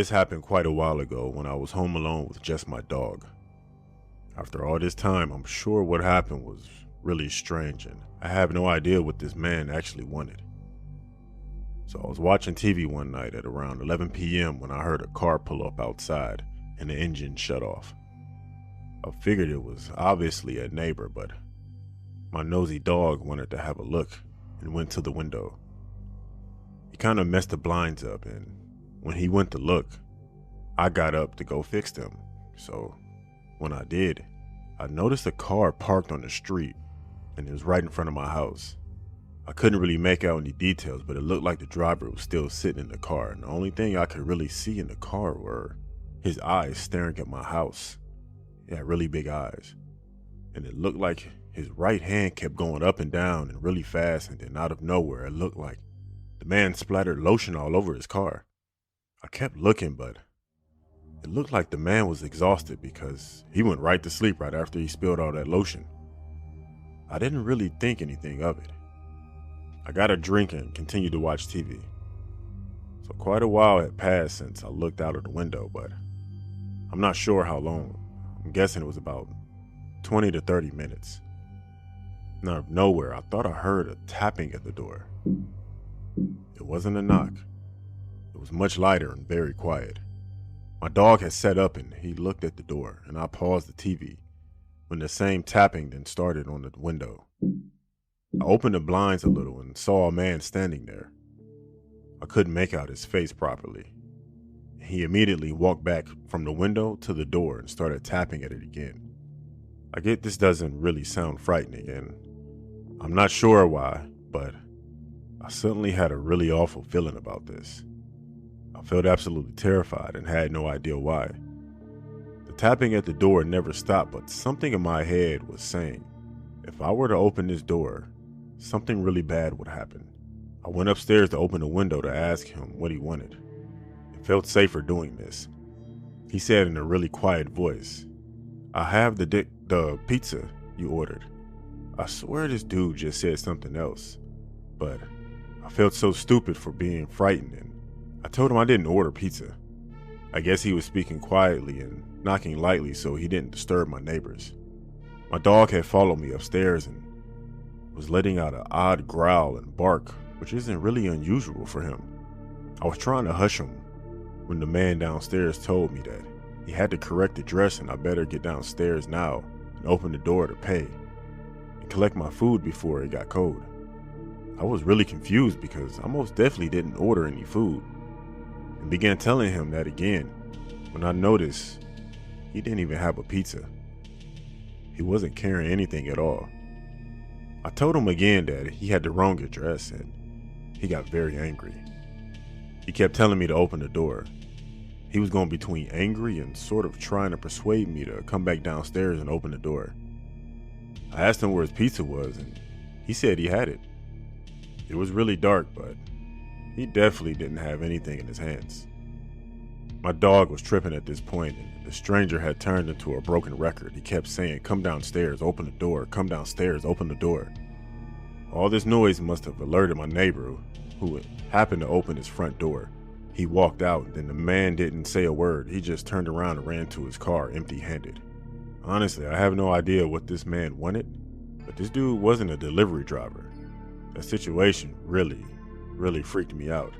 This happened quite a while ago when I was home alone with just my dog. After all this time, I'm sure what happened was really strange and I have no idea what this man actually wanted. So I was watching TV one night at around 11 p.m. when I heard a car pull up outside and the engine shut off. I figured it was obviously a neighbor, but my nosy dog wanted to have a look and went to the window. He kind of messed the blinds up, and when he went to look, I got up to go fix them. So when I did, I noticed a car parked on the street and it was right in front of my house. I couldn't really make out any details, but it looked like the driver was still sitting in the car, and the only thing I could really see in the car were his eyes staring at my house. He had really big eyes, and it looked like his right hand kept going up and down and really fast, and then out of nowhere it looked like the man splattered lotion all over his car. I kept looking, but it looked like the man was exhausted because he went right to sleep right after he spilled all that lotion. I didn't really think anything of it. I got a drink and continued to watch TV. So quite a while had passed since I looked out of the window, but I'm not sure how long. I'm guessing it was about 20 to 30 minutes. And out of nowhere, I thought I heard a tapping at the door. It wasn't a knock. It was much lighter and very quiet. My dog had sat up and he looked at the door, and I paused the TV when the same tapping then started on the window. I opened the blinds a little and saw a man standing there. I couldn't make out his face properly. He immediately walked back from the window to the door and started tapping at it again. I get this doesn't really sound frightening, and I'm not sure why, but I suddenly had a really awful feeling about this. I felt absolutely terrified and had no idea why. The tapping at the door never stopped, but something in my head was saying, if I were to open this door, something really bad would happen. I went upstairs to open the window to ask him what he wanted. It felt safer doing this. He said in a really quiet voice, I have the pizza you ordered. I swear this dude just said something else, but I felt so stupid for being frightened, and I told him I didn't order pizza. I guess he was speaking quietly and knocking lightly so he didn't disturb my neighbors. My dog had followed me upstairs and was letting out an odd growl and bark, which isn't really unusual for him. I was trying to hush him when the man downstairs told me that he had the correct address and I better get downstairs now and open the door to pay and collect my food before it got cold. I was really confused because I most definitely didn't order any food, and began telling him that again when I noticed he didn't even have a pizza. He wasn't carrying anything at all. I told him again that he had the wrong address, and he got very angry. He kept telling me to open the door. He was going between angry and sort of trying to persuade me to come back downstairs and open the door. I asked him where his pizza was, and he said he had it. It was really dark, but he definitely didn't have anything in his hands. My dog was tripping at this point, and the stranger had turned into a broken record. He kept saying, come downstairs, open the door, come downstairs, open the door. All this noise must have alerted my neighbor, who happened to open his front door. He walked out, and then the man didn't say a word. He just turned around and ran to his car empty-handed. Honestly, I have no idea what this man wanted, but this dude wasn't a delivery driver. That situation really freaked me out.